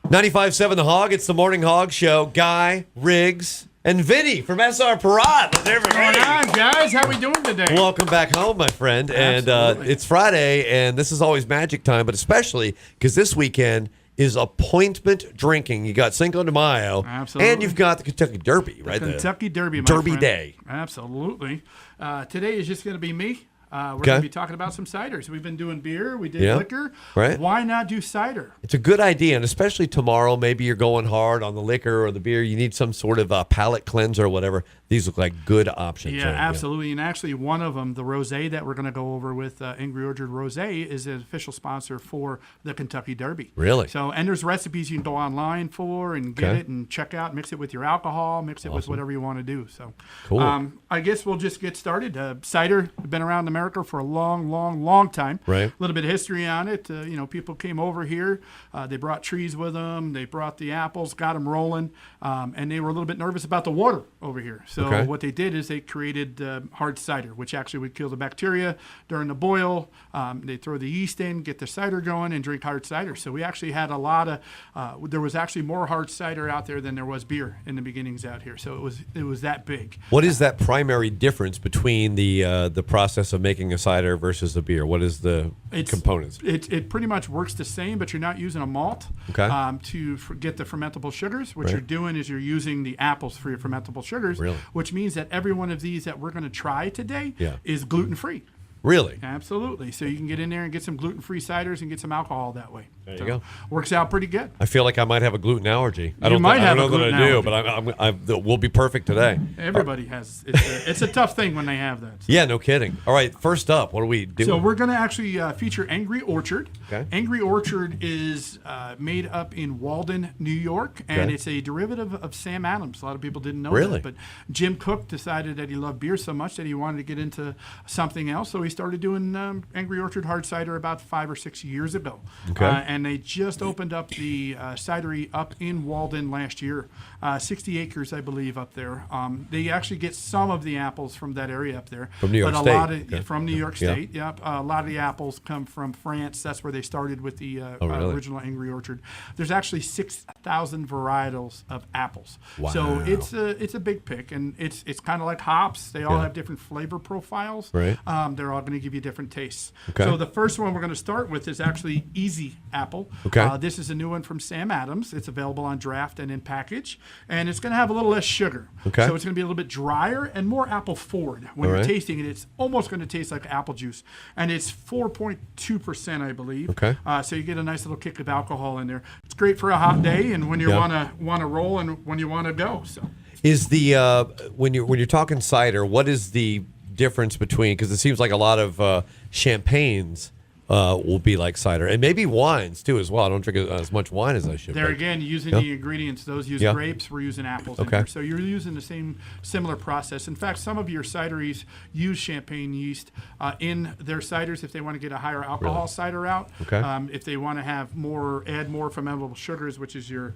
95.7 The Hog. It's the Morning Hog Show. Guy, Riggs, and Vinny from SR Perrott. What's going on, guys? How we doing today? Welcome back home, my friend. Absolutely. And it's Friday, and this is always magic time, but especially because this weekend is appointment drinking. You got Cinco de Mayo. Absolutely. And you've got the Kentucky Derby, right? The Kentucky Derby, my Derby friend. Day. Absolutely. Today is just going to be me. We're Okay. going to be talking about some ciders. We've been doing beer. We did liquor. Right. Why not do cider? It's a good idea, and especially tomorrow, maybe you're going hard on the liquor or the beer. You need some sort of palate cleanser or whatever. These look like good options. Yeah, right? absolutely. And actually, one of them, the rosé that we're going to go over with Angry Orchard Rosé, is an official sponsor for the Kentucky Derby. Really? So, and there's recipes you can go online for and get it and check out. Mix it with your alcohol. Mix it with whatever you want to do. So, cool. I guess we'll just get started. Cider has been around in America for a long time. Right. A little bit of history on it. People came over here. They brought trees with them. They brought the apples, got them rolling, and they were a little bit nervous about the water over here. So what they did is they created hard cider, which actually would kill the bacteria during the boil. They throw the yeast in, get the cider going, and drink hard cider. So we actually had a lot of. There was actually more hard cider out there than there was beer in the beginnings out here. So it was that big. What is that primary difference between the process of making a cider versus a beer? What is the components? It pretty much works the same, but you're not using a malt to get the fermentable sugars. What you're doing is you're using the apples for your fermentable sugars, which means that every one of these that we're going to try today is gluten-free. Really? Absolutely. So you can get in there and get some gluten-free ciders and get some alcohol that way. There you go. Works out pretty good. I feel like I might have a gluten allergy. I You might have know a that gluten I do, allergy. but we'll be perfect today. Everybody has. It's a tough thing when they have that. Yeah, no kidding. All right, first up, what do we do? So we're going to actually feature Angry Orchard. Okay. Angry Orchard is made up in Walden, New York, and it's a derivative of Sam Adams. A lot of people didn't know that, but Jim Cook decided that he loved beer so much that he wanted to get into something else, so he started doing Angry Orchard hard cider about 5 or 6 years ago. Okay. And they just opened up the cidery up in Walden last year, 60 acres, I believe, up there. They actually get some of the apples from that area up there. From New York but State. A lot of, from New York State, yep. A lot of the apples come from France. That's where they started with the original Angry Orchard. There's actually 6,000 varietals of apples. Wow. So it's a big pick, and it's kind of like hops. They all have different flavor profiles. Right. They're all going to give you different tastes. Okay. So the first one we're going to start with is actually Easy Apple. Okay. This is a new one from Sam Adams. It's available on draft and in package, and it's going to have a little less sugar. Okay. So it's going to be a little bit drier and more apple forward. When you're tasting it, it's almost going to taste like apple juice, and it's 4.2%, I believe. Okay. So you get a nice little kick of alcohol in there. It's great for a hot day and when you want to roll and when you want to go. So is the when you're talking cider, what is the difference between, because it seems like a lot of champagnes will be like cider, and maybe wines too as well. I don't drink as much wine as I should. There again, using the ingredients. Those use grapes. We're using apples. In there. So you're using the similar process. In fact, some of your cideries use champagne yeast in their ciders if they want to get a higher alcohol cider out. Okay. If they want to have add more fermentable sugars, which is your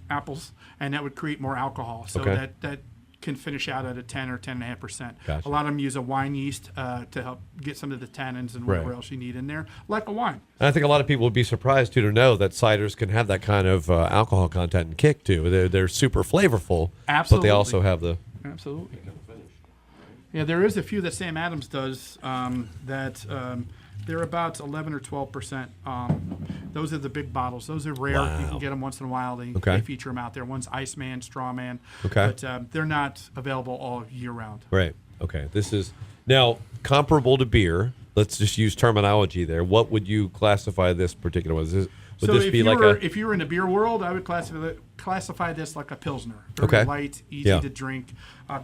apples, and that would create more alcohol. So that can finish out at a 10 or 10.5%. Gotcha. A lot of them use a wine yeast to help get some of the tannins and whatever else you need in there, like a wine. And I think a lot of people would be surprised to know that ciders can have that kind of alcohol content and kick too. They're super flavorful, but they also have the absolutely. Yeah, there is a few that Sam Adams does that. They're about 11 or 12%. Those are the big bottles. Those are rare. Wow. You can get them once in a while. They feature them out there. One's Iceman, Strawman. Okay. But they're not available all year round. Right. Okay. This is now comparable to beer. Let's just use terminology there. What would you classify this particular one? Would this be like if you were in the beer world, I would classify this like a Pilsner. Very light, easy to drink,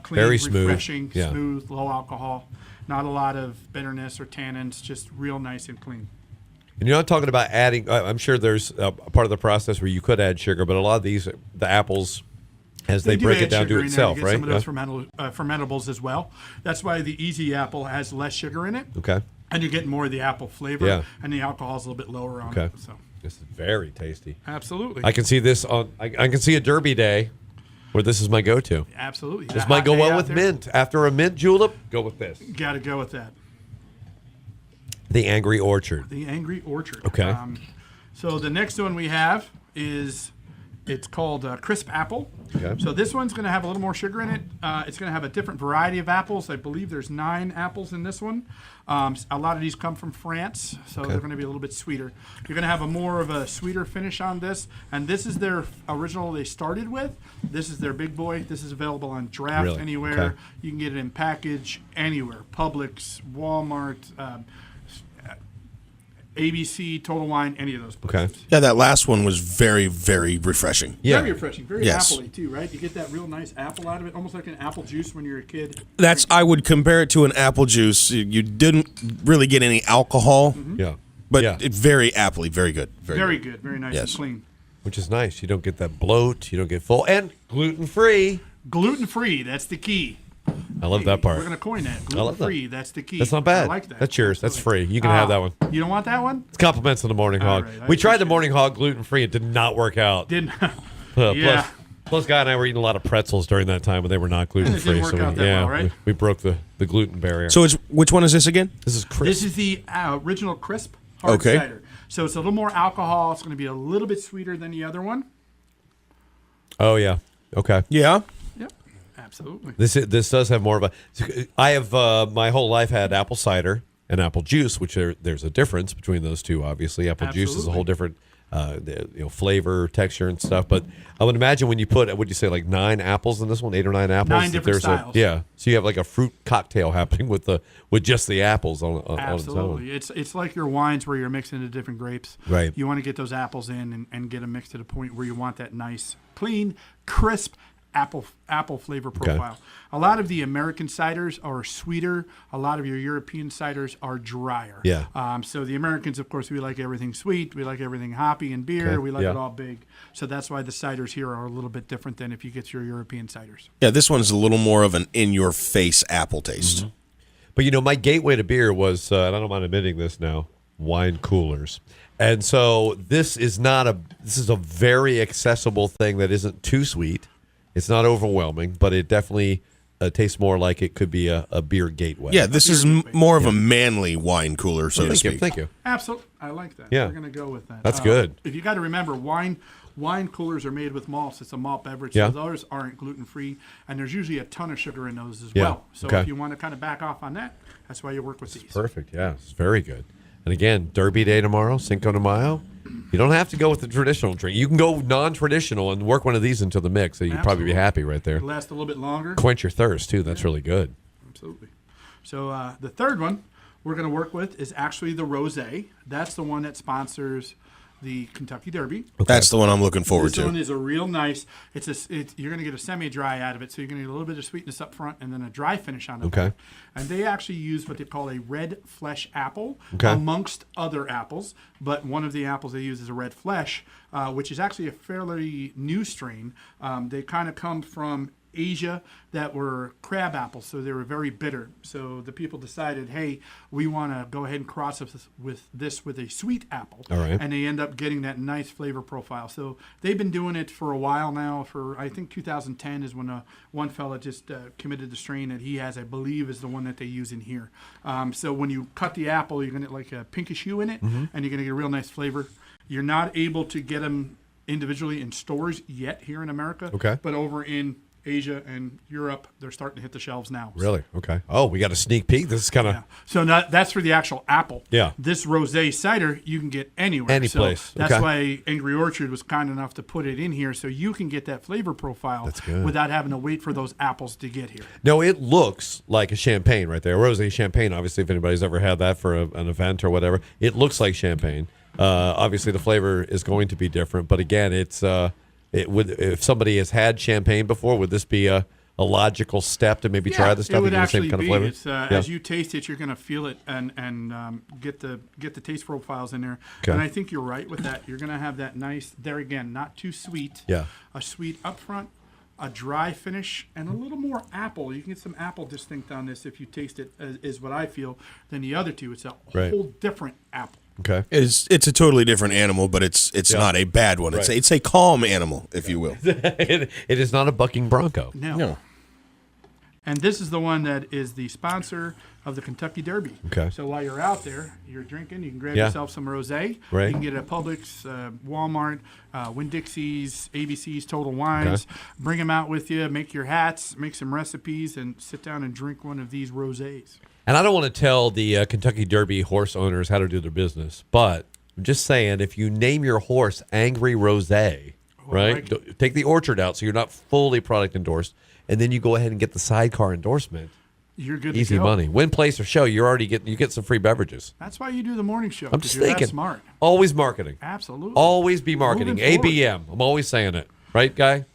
clean, very smooth. Refreshing, smooth, low alcohol. Not a lot of bitterness or tannins, just real nice and clean. And you're not talking about adding, I'm sure there's a part of the process where you could add sugar, but a lot of these, the apples, as they break it down to itself, right? Some of those fermentables as well. That's why the Easy Apple has less sugar in it. Okay. And you're getting more of the apple flavor, and the alcohol is a little bit lower on it. So. This is very tasty. Absolutely. I can see this I can see a Derby day where this is my go-to. Absolutely. This might go well with mint. After a mint julep, go with this. Got to go with that. The Angry Orchard. The Angry Orchard. Okay. So the next one we have it's called Crisp Apple. Okay. So this one's going to have a little more sugar in it. It's going to have a different variety of apples. I believe there's 9 apples in this one. A lot of these come from France, so they're going to be a little bit sweeter. You're going to have a more of a sweeter finish on this, and this is their original they started with. This is their big boy. This is available on draft anywhere. Okay. You can get it in package anywhere. Publix, Walmart, ABC, Total Wine, any of those places. Okay. Yeah, that last one was very, very refreshing. Yeah. Very refreshing, very Yes. appley too, right? You get that real nice apple out of it, almost like an apple juice when you're a kid. I would compare it to an apple juice. You didn't really get any alcohol, Yeah. but yeah. it's very appley, very good. Very good, very nice Yes. and clean. Which is nice. You don't get that bloat. You don't get full. And gluten-free. Gluten-free, that's the key. I love that part. We're going to coin that. love that. Gluten-free, that's the key. That's not bad. I like that. That's yours. That's Absolutely. free. You can have that one. You don't want that one? It's compliments on the Morning Hog. right, I We tried the appreciate Morning Hog gluten-free. It did not work out. Didn't. Plus, plus, Guy and I were eating a lot of pretzels during that time when they were not gluten-free. work out that well, right? we broke the gluten barrier. So which one is this again? this is crisp. This is the original crisp hard Okay. cider. So it's a little more alcohol. It's going to be a little bit sweeter than the other one. Oh, yeah. Okay. Yeah. Yep, absolutely. This does have more of a. I have my whole life had apple cider and apple juice, which there's a difference between those two. Obviously, apple juice is a whole different flavor, texture, and stuff. But I would imagine when you put, would you say like 9 apples in this one, 8 or 9 apples? 9 different styles. So you have like a fruit cocktail happening with just the apples on its own. Absolutely. It's like your wines where you're mixing the different grapes. Right. You want to get those apples in and get them mixed to the point where you want that nice, clean, crisp apple flavor profile. A lot of the American ciders are sweeter. A lot of your European ciders are drier. Yeah. So the Americans, of course, we like everything sweet. We like everything hoppy and beer. Okay. We like Yeah. it all big. So that's why the ciders here are a little bit different than if you get your European ciders. Yeah, this one's a little more of an in-your-face apple taste. Mm-hmm. But my gateway to beer was, and I don't mind admitting this now, wine coolers. And so this is a very accessible thing that isn't too sweet. It's not overwhelming, but it definitely tastes more like it could be a beer gateway. Yeah, this is more of a manly wine cooler, so to speak. Thank you. Absolutely. I like that. Yeah. We're going to go with that. That's good. If you got to remember, wine coolers are made with malts. It's a malt beverage, Yeah. so those aren't gluten-free, and there's usually a ton of sugar in those as Yeah. well. So Okay. if you want to kind of back off on that, that's why you work with these. Perfect. Yeah, it's very good. And again, Derby Day tomorrow, Cinco de Mayo. You don't have to go with the traditional drink. You can go non-traditional and work one of these into the mix. So you'd probably be Absolutely. happy right there. It'll last a little bit longer. Quench your thirst too. That's really good. Absolutely. So the third one we're going to work with is actually the rosé. That's the one that sponsors the Kentucky Derby. That's the one I'm looking forward This one to. is a real nice. You're going to get a semi-dry out of it, so you're going to get a little bit of sweetness up front, and then a dry finish on the Okay. back. And they actually use what they call a red flesh apple, Okay. amongst other apples. But one of the apples they use is a red flesh, which is actually a fairly new strain. They kind of come from Asia that were crab apples, so they were very bitter. So the people decided, hey, we want to go ahead and cross this with a sweet apple. All right. And they end up getting that nice flavor profile. So they've been doing it for a while now. For I think 2010 is when one fella just committed the strain that he has, I believe, is the one that they use in here. So when you cut the apple, you're going to get like a pinkish hue in it, and you're going to get a real nice flavor. You're not able to get them individually in stores yet here in America. Okay. But over in Asia and Europe, they're starting to hit the shelves now. Really? Okay. Oh, we got a sneak peek. This is kind of. Yeah. So that's for the actual apple. Yeah. This rosé cider you can get anywhere. Any So place. That's Okay. why Angry Orchard was kind enough to put it in here, so you can get that flavor profile That's good. without having to wait for those apples to get here. No, it looks like a champagne right there. Rosé champagne, obviously, if anybody's ever had that for an event or whatever, it looks like champagne. Obviously, the flavor is going to be different, but again, if somebody has had champagne before, would this be a logical step to maybe try this stuff it would and get the actually same kind of be. flavor? It's, as you taste it, you're going to feel it and get the taste profiles in there. Okay. And I think you're right with that. You're going to have that nice, there again, not too sweet. Yeah. A sweet up front, a dry finish, and a little more apple. You can get some apple distinct on this if you taste it, is what I feel, than the other two. It's a Right. whole different apple. Okay. It's a totally different animal, but it's not a bad one. Right. It's a calm animal, if you will. it is not a bucking bronco. No. And this is the one that is the sponsor of the Kentucky Derby. Okay. So while you're out there, you're drinking, you can grab Yeah. yourself some rosé. Right. You can get at Publix, Walmart, Winn-Dixie's, ABC's, Total Wines. Okay. Bring them out with you, make your hats, make some recipes, and sit down and drink one of these rosés. And I don't want to tell the Kentucky Derby horse owners how to do their business, but I'm just saying, if you name your horse Angry Rosé, right? like Take the orchard out so you're not fully product endorsed, and then you go ahead and get the sidecar endorsement. You're good Easy to go. money. Win, place, or show. You get some free beverages. That's why you do the morning show. I'm 'cause just you're that thinking. smart. Always marketing. Absolutely. Always be marketing. Moving forward. ABM. I'm always saying it. Right, guy?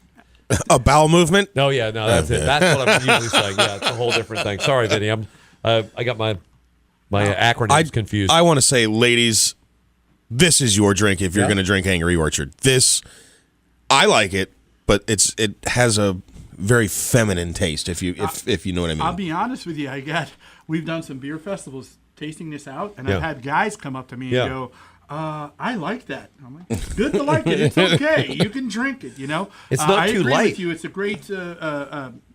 A bowel movement? No, yeah, no, that's it. That's what I'm usually saying. Yeah, it's a whole different thing. Sorry, Vinny. I got my acronyms confused. I want to say, ladies, this is your drink if you're going to drink Angry Orchard. This, I like it, but it has a very feminine taste. If you know what I mean. I'll be honest with you. We've done some beer festivals tasting this out, and I've had guys come up to me and go, I like that. I'm like, good to like it. It's okay. You can drink it, you know. It's not I too agree light. with you. It's a great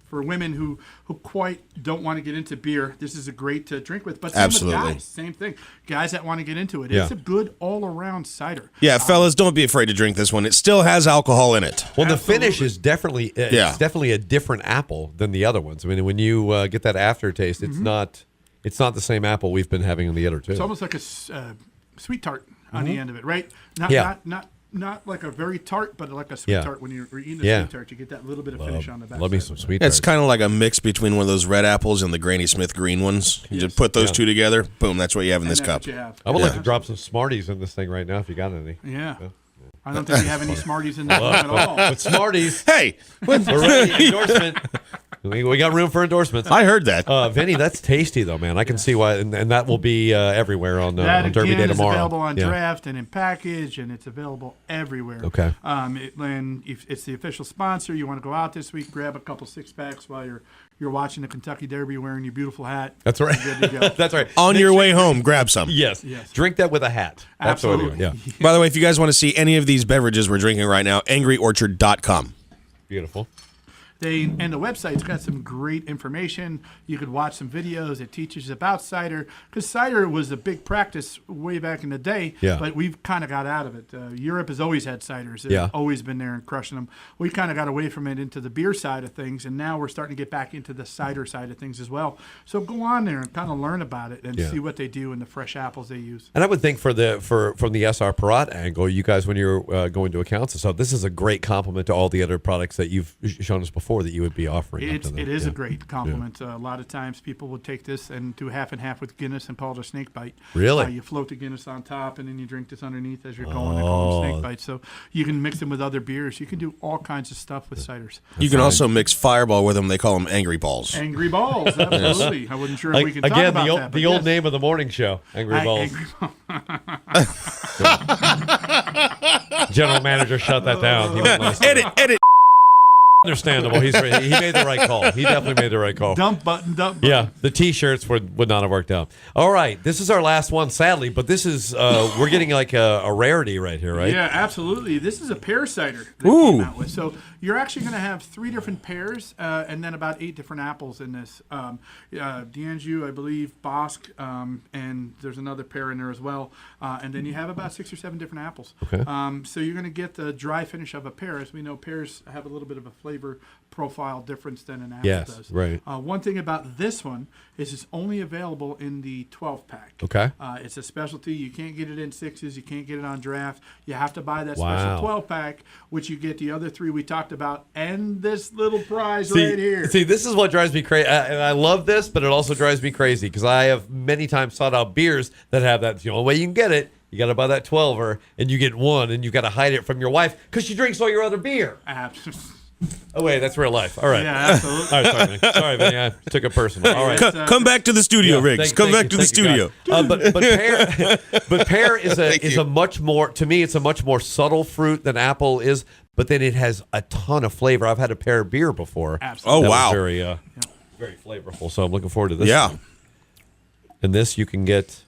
for women who quite don't want to get into beer. This is a great drink with. But same Absolutely. with guys. Same thing. Guys that want to get into it. Yeah. It's a good all-around cider. Yeah, fellas, don't be afraid to drink this one. It still has alcohol in it. Well, the Absolutely. finish is definitely it's definitely a different apple than the other ones. I mean, when you get that aftertaste, it's not the same apple we've been having in the other two. It's almost like a sweet tart on the end of it, right? Not like a very tart, but like a sweet tart. When you're eating a sweet tart, you get that little bit of finish on the back. Love me some sweet It's tarts. kind of like a mix between one of those red apples and the Granny Smith green ones. You just put those two together, boom, that's what you have in this cup. I would like to drop some Smarties in this thing right now if you got any. Yeah. I don't think we have any Smarties in that one at all. But Smarties, Hey, we're ready. Endorsement. We got room for endorsements. I heard that. Vinny, that's tasty though, man. I can see why, and that will be everywhere on That Derby again Day is tomorrow. available on draft and in package, and it's available everywhere. Okay. And if it's the official sponsor, you want to go out this week, grab a couple 6-packs while you're watching the Kentucky Derby, wearing your beautiful hat. That's right. You're good to go. That's right. On your way home, grab some. Yes. Drink that with a hat. That's what we're doing. Absolutely. Yeah. By the way, if you guys want to see any of these beverages we're drinking right now, angryorchard.com. Beautiful. And the website's got some great information. You could watch some videos. It teaches about cider, because cider was a big practice way back in the day, but we've kind of got out of it. Europe has always had ciders. They've always been there and crushing them. We kind of got away from it into the beer side of things, and now we're starting to get back into the cider side of things as well. So go on there and kind of learn about it and see what they do and the fresh apples they use. And I would think from the SR Perrott angle, you guys, when you're going to accounts and stuff, this is a great compliment to all the other products that you've shown us before that you would be offering. It is a great compliment. A lot of times people would take this and do half and half with Guinness and call it a Snakebite. Really? You float the Guinness on top and then you drink this underneath as you're going. I call them Snakebite. So you can mix them with other beers. You can do all kinds of stuff with ciders. You can also mix Fireball with them. They call them Angry Balls. Angry Balls, absolutely. I wasn't sure if we could talk Again, about that. the old name of the morning show, Angry Balls. Angry Balls. General manager shut that down. He wouldn't listen. Edit. Understandable. He made the right call. He definitely made the right call. Dump button. Yeah, the T-shirts would not have worked out. All right, this is our last one, sadly, but this is we're getting like a rarity right here, right? Yeah, absolutely. This is a pear cider that came out with. So you're actually going to have 3 different pears and then about 8 different apples in this. D'Anjou, I believe, Bosque, and there's another pear in there as well. And then you have about 6 or 7 different apples. Okay. So you're going to get the dry finish of a pear. As we know, pears have a little bit of a flavor profile difference than an apple does. Right. One thing about this one is it's only available in the 12-pack. Okay. It's a specialty. You can't get it in 6s. You can't get it on draft. You have to buy that Wow. special 12-pack, which you get the other 3 we talked about, and this little prize right here. See, this is what drives me crazy, and I love this, but it also drives me crazy because I have many times sought out beers that have that. The only way you can get it, you got to buy that 12er, and you get one, and you got to hide it from your wife because she drinks all your other beer. Oh wait, that's real life. All right. Yeah, absolutely. All right, sorry, Vinny. I took it personal. All right. Come back to the studio, Riggs. Come back to the studio. But pear is a much more, to me, it's a much more subtle fruit than apple is. But then it has a ton of flavor. I've had a pear beer before. Absolutely. Oh, wow. Very flavorful. So I'm looking forward to this. Yeah. one. And this you can get.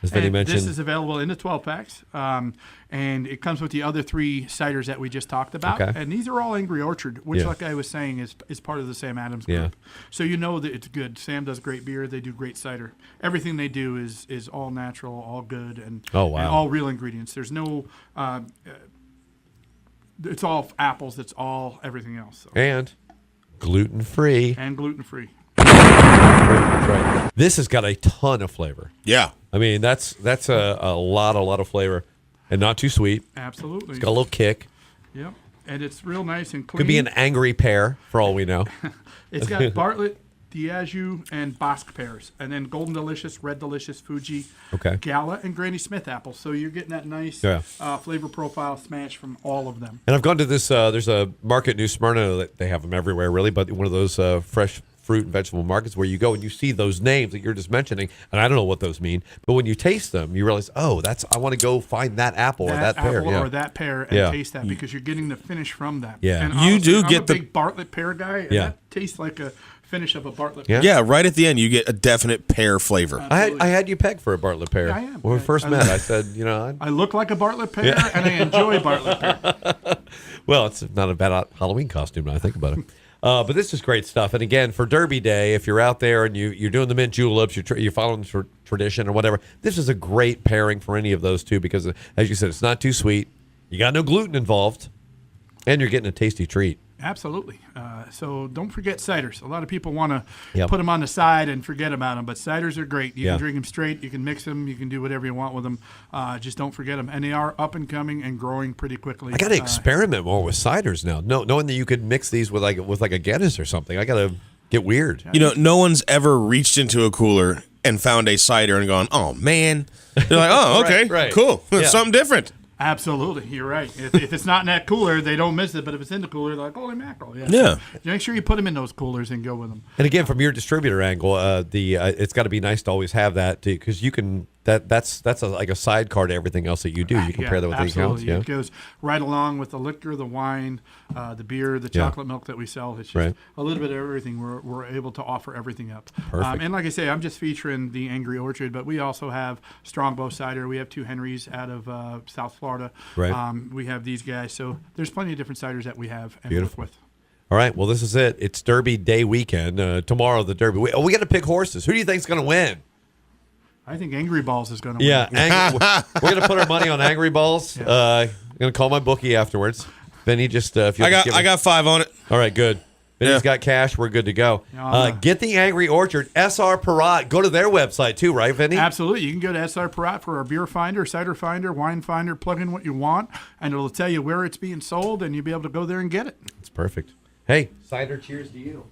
as Vinny mentioned. This is available in the 12 packs, and it comes with the other 3 ciders that we just talked about. Okay. And these are all Angry Orchard, which, like I was saying, is part of the Sam Adams group. So you know that it's good. Sam does great beer. They do great cider. Everything they do is all natural, all good, and, and all real ingredients. There's no it's all apples. It's all everything else. So. And gluten-free. And gluten-free. That's right. This has got a ton of flavor. Yeah. I mean, that's a lot of flavor, and not too sweet. Absolutely. It's got a little kick. Yep. And it's real nice and clean. Could be an angry pear, for all we know. It's got Bartlett, Diageo, and Bosc pears, and then Golden Delicious, Red Delicious, Fuji, Gala, and Granny Smith apples. So you're getting that nice flavor profile smash from all of them. And I've gone to this. There's a market in New Smyrna that they have them everywhere, really, but one of those fresh fruit and vegetable markets where you go and you see those names that you're just mentioning, and I don't know what those mean, but when you taste them, you realize, oh, I want to go find that apple or that pear, or that pear, and taste that because you're getting the finish from that. Yeah, and you honestly, do I'm get a the big Bartlett pear guy, and that tastes like a finish of a Bartlett pear. Yeah, right at the end, you get a definite pear flavor. I had you pegged for a Bartlett pear. Yeah, I am. When we first met, I said, I look like a Bartlett pear, and I enjoy Bartlett pear. Well, it's not a bad Halloween costume when I think about it. But this is great stuff. And again, for Derby Day, if you're out there and you're doing the mint juleps, you're following the tradition or whatever, this is a great pairing for any of those two because, as you said, it's not too sweet. You got no gluten involved, and you're getting a tasty treat. Absolutely. So don't forget ciders. A lot of people want to put them on the side and forget about them, but ciders are great. You can drink them straight. You can mix them. You can do whatever you want with them. Just don't forget them. And they are up and coming and growing pretty quickly. I got to experiment more with ciders now. Knowing that you could mix these with like a Guinness or something. I got to get weird. You know, no one's ever reached into a cooler and found a cider and gone, oh, man. They're like, oh, okay, cool. Something different. Absolutely, you're right. If it's not in that cooler, they don't miss it. But if it's in the cooler, they're like, holy mackerel. So make sure you put them in those coolers and go with them. And again, from your distributor angle, it's got to be nice to always have that because you can. That's like a sidecar to everything else that you do. You compare that with anything else. Yeah, it goes right along with the liquor, the wine, the beer, the chocolate milk that we sell. It's just a little bit of everything. We're able to offer everything up. Perfect. And like I say, I'm just featuring the Angry Orchard, but we also have Strongbow cider. We have 2 Henrys out of South Florida. Right. We have these guys. So there's plenty of different ciders that we have and Beautiful. work with. All right. Well, this is it. It's Derby Day weekend. Tomorrow, the Derby. We got to pick horses. Who do you think's going to win? I think Angry Balls is going to win. Yeah, we're going to put our money on Angry Balls. I'm going to call my bookie afterwards. Benny, just if you I got 5 on it. All right, good. Benny's got cash. We're good to go. Get the Angry Orchard, SR Perrott. Go to their website too, right, Vinny? Absolutely. You can go to SR Perrott for our beer finder, cider finder, wine finder. Plug in what you want, and it'll tell you where it's being sold, and you'll be able to go there and get it. It's perfect. Hey, cider cheers to you.